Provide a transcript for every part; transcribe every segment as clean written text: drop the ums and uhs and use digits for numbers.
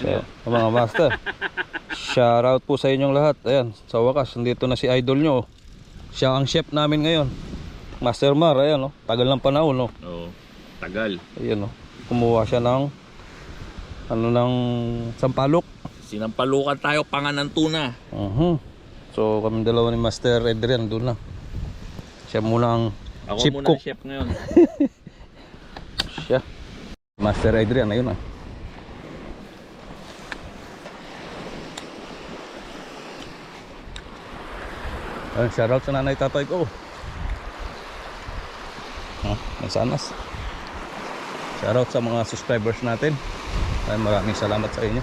So, mga master, shoutout po sa inyong lahat. Ayan, sa wakas, nandito na si idol nyo. Siya ang chef namin ngayon, Master Mar. Ayan, tagal ng panahon, no? Oo, tagal. Ayan, kumuha siya ng ng sampalok. Sinampalukan tayo, panganan tuna. So kami dalawa ni Master Adrian doon na. Siya muna ang Ako chef muna cook. chef ngayon. Siya Master Adrian, ayun na. Ayun, shoutout sa nanay tatay ko. Nasanas. Shoutout sa mga subscribers natin. Ay, maraming salamat sa inyo.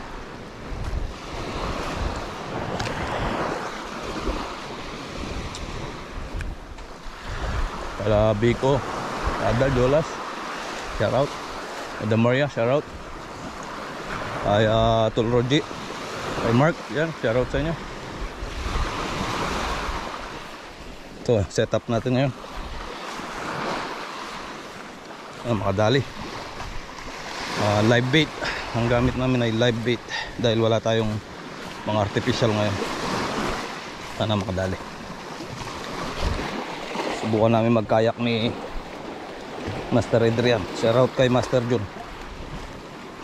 Kala Biko, Ada Jolas, shoutout. Ada Maria, shoutout. Ay Tul Roji, kay Mark, yan, shoutout sa inyo. Ito, setup natin ngayon. Makadali. Live bait. Ang gamit namin ay live bait dahil wala tayong mga artificial ngayon. Sana makadali. Subukan namin magkayak ni Master Adrian. Shoutout kay Master John.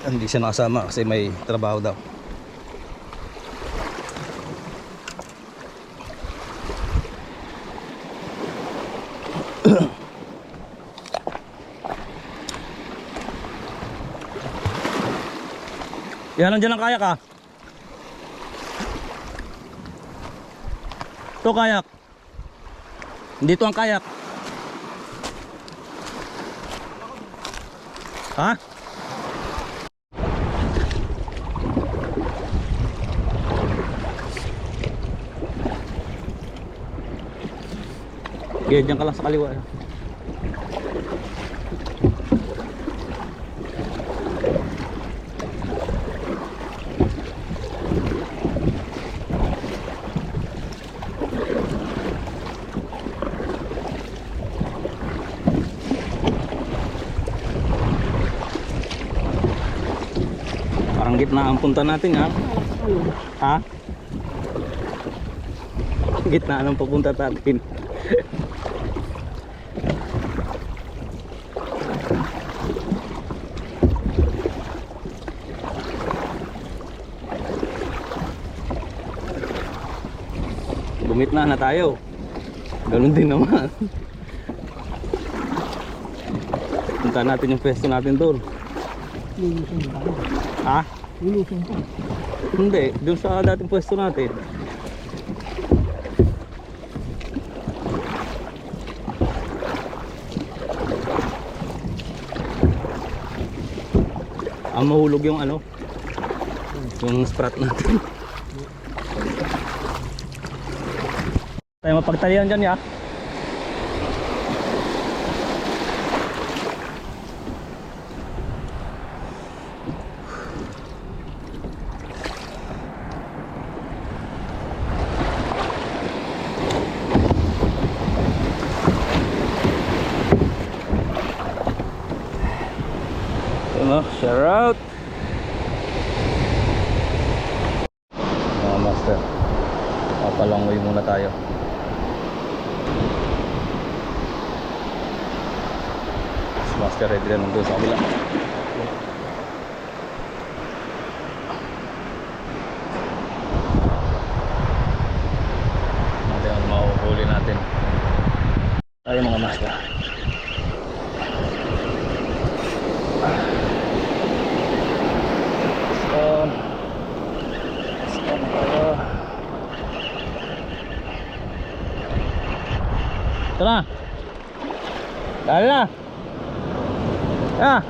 Hindi siya nakasama kasi may trabaho daw. Yan, nandiyan ang kayak ah. Ito kayak. Dito ang kayak. Ha? Okay, dyan ka lang sa kaliwa. Parang gitna ang punta natin ha. Ha? Gitna ang papunta natin. Gumitna na tayo. Ganun din naman. Punta natin yung pwesto natin doon. Ha? Hindi, doon sa dating pwesto natin. Ang mahulog yung ano, yung sprat natin. Tayo mapagtalian dyan ya. Shout out mga master, papalangoy muna tayo. Si Master Adrian nandun sa kabila. Natin ang mahuhuli natin tayo mga master. Tara. Dali na. Ah.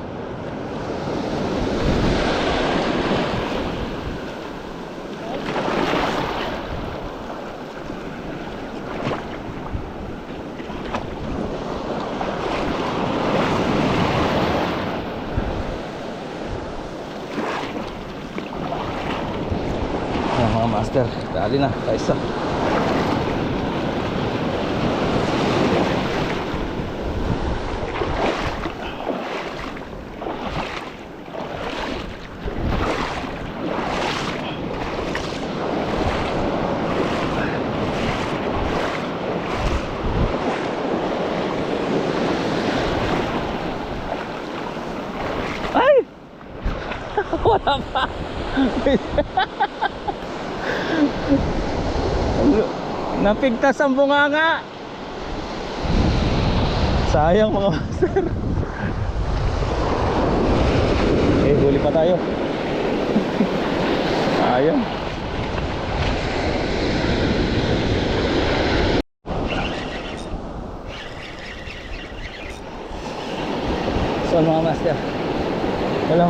Mga master, dali na, kaisa. Wala pa. Napigtas ang bunganga. Sayang mga master. Eh, huli pa tayo. Sayang. So mga master, wala.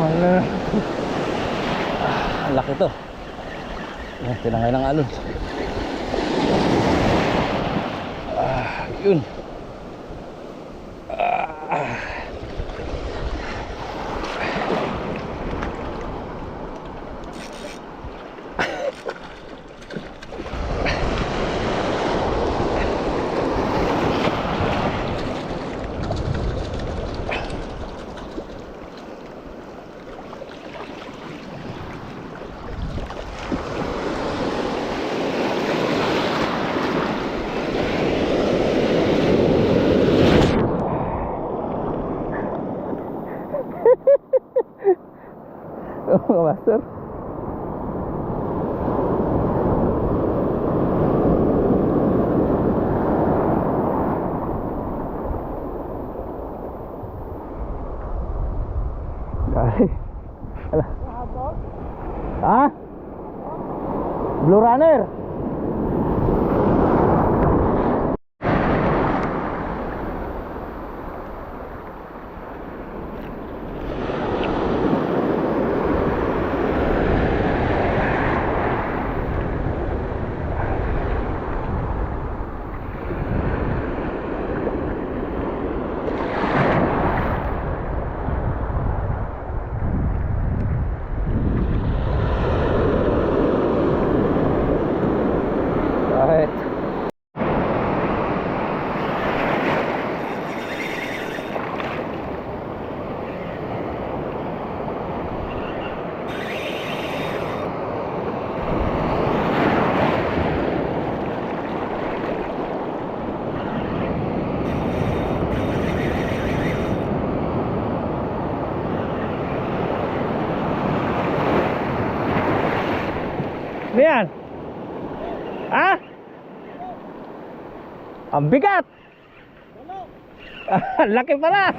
Ang laki to. Tinangay ng alon. Yun. Mga master. Ay. Ala. Ha? Blue Runner. Kahit ano yan? Ha? Ang bigat! Laki pala!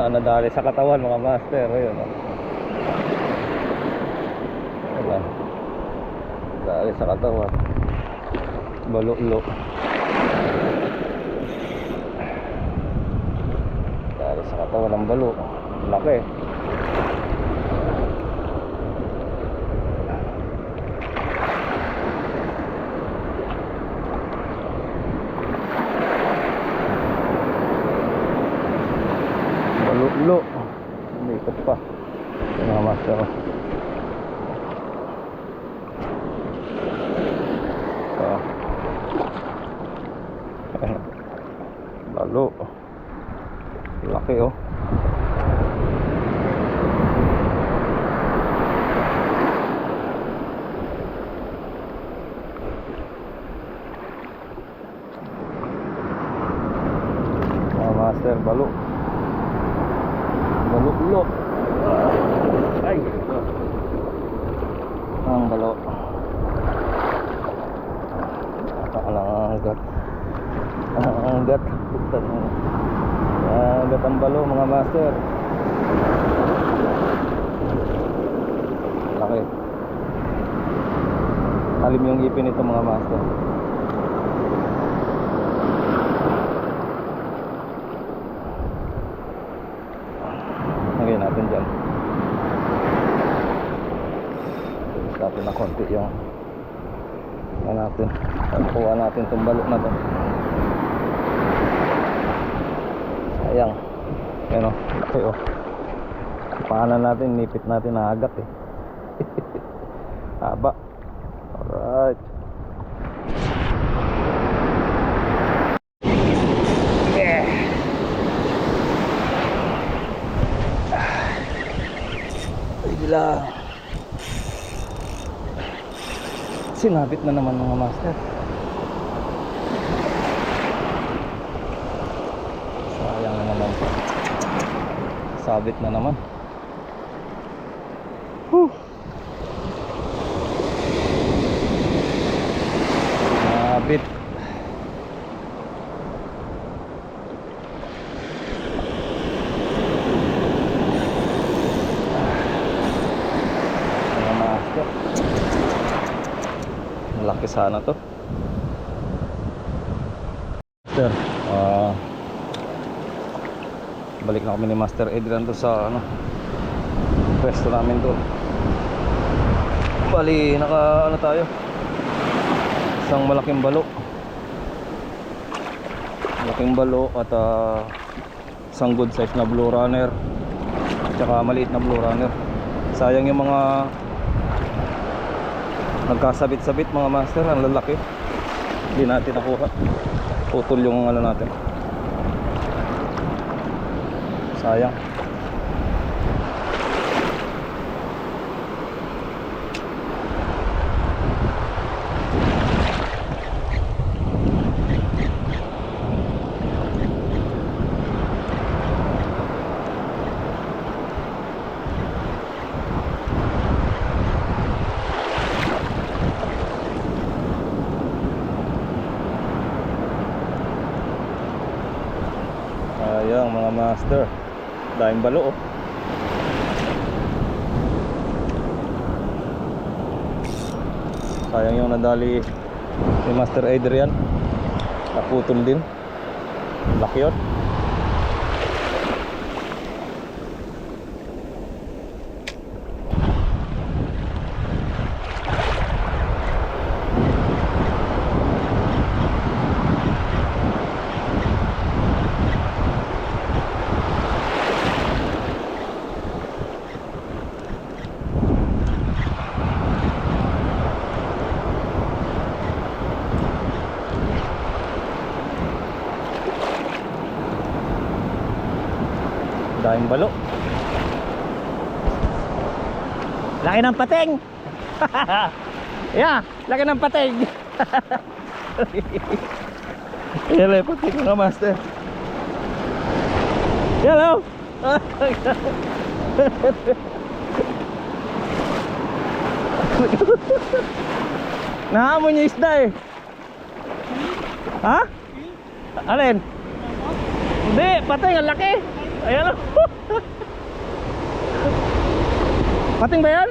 Nadali sa katawan mga master. Ayun, oh. Wala. Dali sa katawan. Balulo. Dali sa katawan ng balo. Laki. Balulo. Umikot pa. Yung mga master. Balo. Laki oh. Mga master, balo. Balulo. Ay. Ang balo. Hanggat. Hanggat. Hanggat ang balo mga master. Laki. Talim yung ipin nito mga master. Lagyan natin dyan. Tulis natin na konti yung natin. Kuha natin itong balo na to. Sayang. Ayan o. Okay o. Paanan natin. Nipit natin na agak eh. Haba. Alright. Yeah. lang. Sinabit na naman mga master. Sayang na naman. Sabit na naman. Whew. Sabit. Mga master. Malaki sana to. Master, balik na kami ni Master Adrian to sa pwesto namin to. Bali, naka tayo, isang malaking balo at isang good size na blue runner tsaka maliit na blue runner. Sayang yung mga nagkasabit-sabit mga master, ang lalaki. Hindi natin nakuha. Putol yung natin. Sayang. Sayang mga master. Daing balo oh. Sayang yung nadali si Master Adrian. Naputol din. Laki yun. Daing balo. Laki ng pating. Yeah, laki ng pating. Yan, pating mga master. Hello. Nahamon niya isda eh. Ha? Alin? Hindi, pating ang laki. Ayan o. Pating ba yan?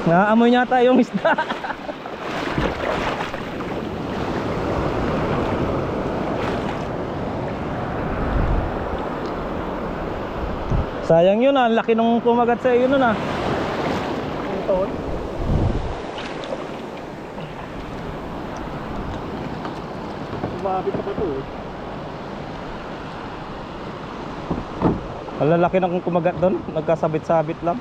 Naamoy yata yung isda. Sayang yun ah, laki nung kumagat sa iyo nun ah. Ito. Mabit pa to eh. Ang lalaki nung kumagat doon, nagkasabit-sabit lang.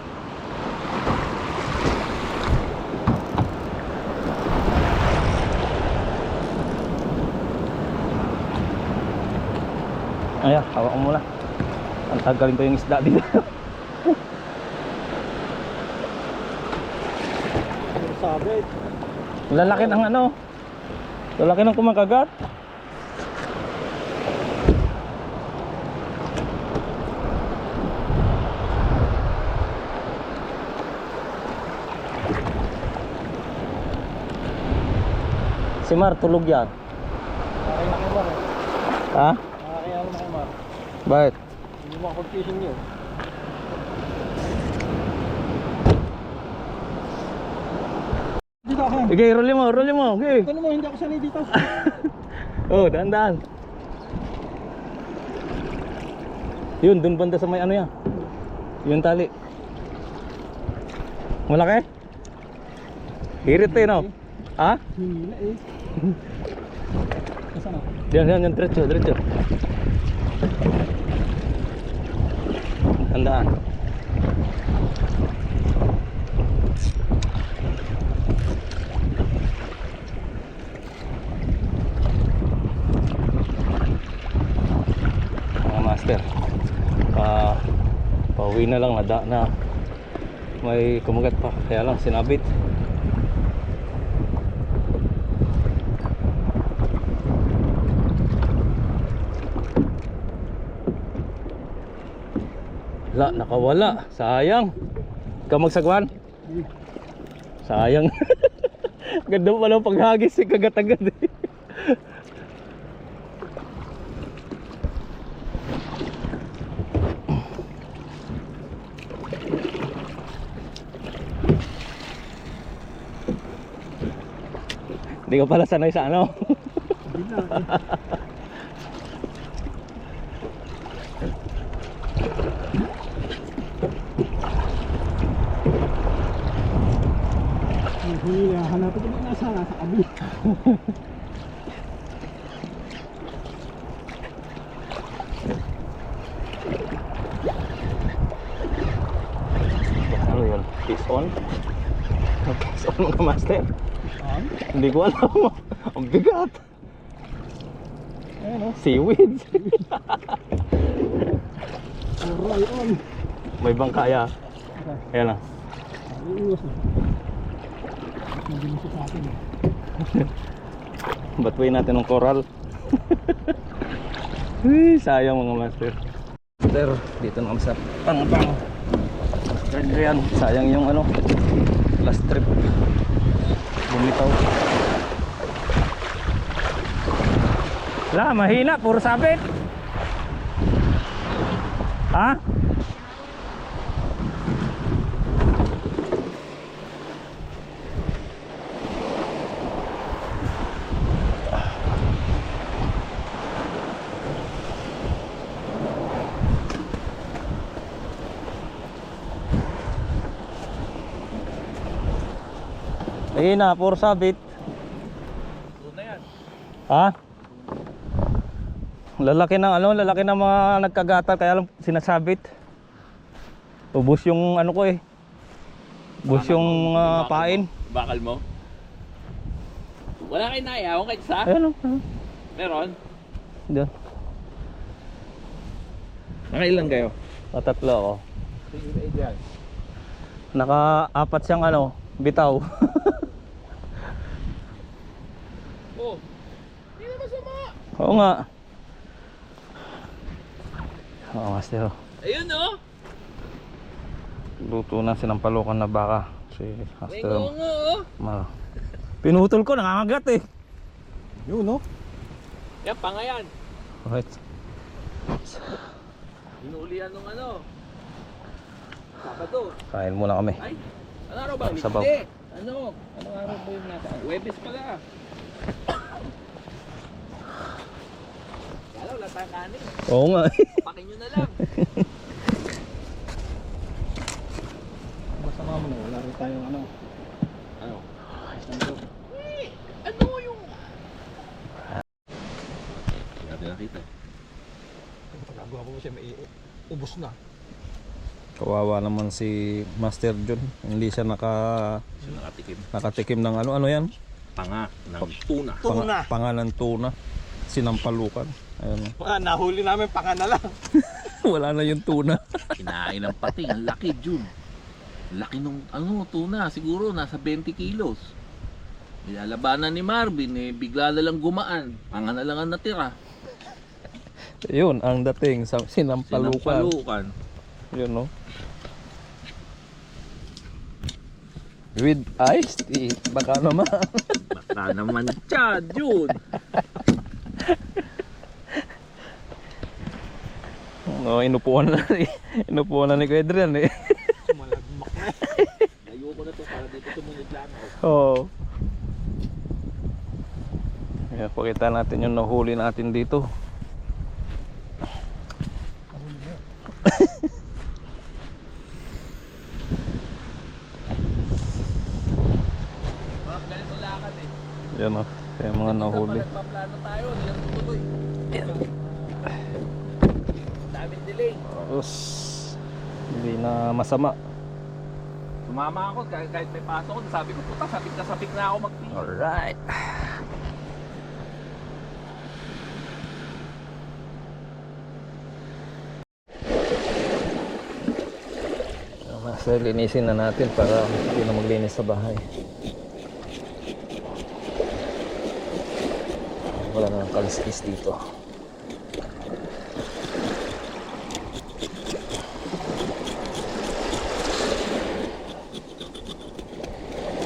Ayan, hawak mo muna. Ang tagalin ko yung isda dito. Sabit. Lalaki ng lalaki ng kumakagat. Si Mar tulog yan. Nakakaya na kay Mar eh. Ha? Nakakaya na kay Mar. Bakit? Hindi mo confusing niyo. Dito ako. Okay, rolling mo. Okay. Ito naman, hindi ako sanay dito. Oh, daan. Yun, dun banda sa may yan. Yun tali. Malaki? Hirit eh, no? Ha? Hila eh. Kasana? Diyan, diretso. Tandaan. Uwi na lang, na may kumagat pa, kaya lang sinabit. Wala, nakawala. Sayang. Ikaw magsagwan? Sayang. Ganda pa lang paghagis eh, kagat-agad eh. Hindi ka pala sanay sa ano? Hindi na. Huli na, hanapin ko na nasa abi. Ano yun? Fish on? Fish on mga master? Hindi ko alam. Ang bigat. Ayan o, seaweed. Aray on. May bangkaya. Ayan na. Iiwas na. Mabilis sa akin. Batway natin ng coral. Uy, sayang mga master. Master, dito na kami sa Pangpang. Yan, sayang yung ano, last trip. Bumitaw. Wala, mahina, puro sabit. Ha? Mahina, puro sabit. Tuna yan. Ha? Lalaki ng ano, lalaki ng mga nagkagata kaya lang sinasabit. Ubus yung ano ko eh. Ubus yung pain. Bakal mo? Wala kayo naihaw kahit isa? Ayun o. Meron? Diyan. Nakailan kayo? Tatlo ako. Sige na dyan. Naka-apat siyang ano, bitaw. Oh, hindi na masama. Oo nga. Oo, master. Ayun oh. Luto na sinampalukan na baka. Si May master. ngongo oh. Pinutol ko, nangangagat eh. Yun no? Yan, pangayan. Alright. Inuulian nung ano. Sabado. Kain muna kami. Ay, ano araw ba? Sabaw. Hindi. Ano? Anong araw ba yung nasa? Webes pala. Kala, wala tayong kanin. Oo nga. Pakin nyo na lang. Masama mo na, wala rin tayong ano. Ano? Ano? Ano yung... Hindi natin nakita. Pagkagawa ko siya, may ubos na. Kawawa naman si Master John. Hindi siya Siya nakatikim. nakatikim ng ano yan? Panga ng tuna. Tuna. Pangalan tuna. Sinampalukan. Ayun. Nahuli namin panga na lang. Wala na yung tuna. Kinain ng pati. Ang laki, Jun. Laki nung ano, tuna. Siguro nasa 20 kilos. Nilalabanan ni Marvin eh. Bigla na lang gumaan. Panga na lang ang natira. Yun ang dating sa sinampalukan. Sinampalukan. Yun no. With iced tea. Baka naman. Baka naman siya, Jun. No, inupuan na ni Kuya Adrian eh. Malagmak na. Ayoko na to para dito sumunod lang ako. Oo. Ayan, pakita natin yung nahuli natin dito. Ganito lakad eh. Yan o, kaya mga nahuli. Nagpaplano tayo, hindi lang tutuloy. Daming delay. Tapos, hindi na masama. Sumama ako kahit may pasok ko. Sabi ko, puta, sabik na ako magpili. Alright. So linisin na natin para hindi na maglinis sa bahay. Wala na ng kaliskis dito.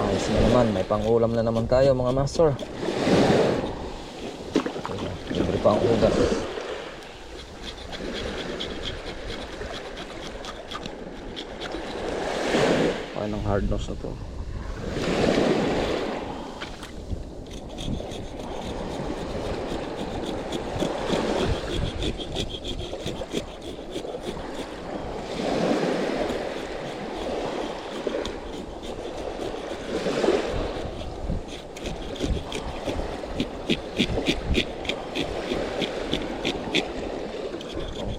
Ayos na naman, may pang-ulam na naman tayo mga master. Libre pa ang ugat. Ay, ng hard nose na to.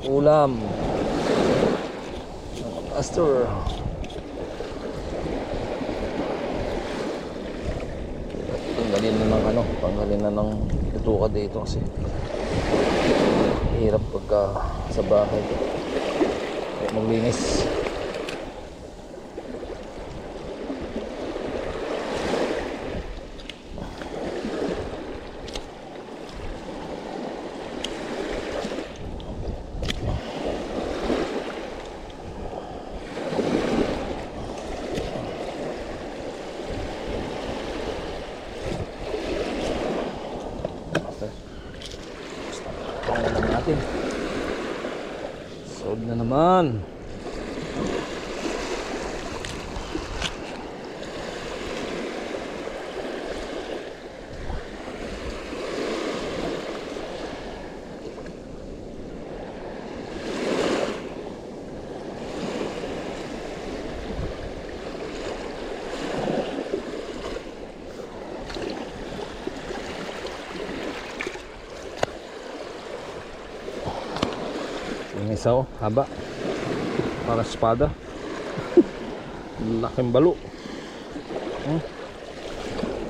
Ulam master. Tanggalin na ng ano, tanggalin na ng lutuka dito kasi hirap pagka sa bahay ay maglinis. Solve na naman. Yung isa oh, haba. Para espada. Laking balo.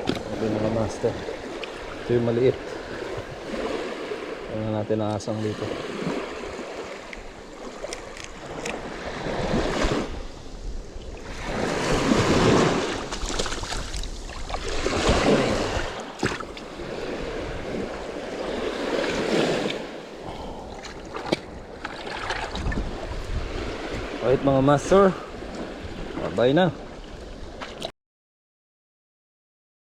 Ito yung mga master. Ito yung maliit. Tingnan natin ang asang dito. Alright mga master, bye na.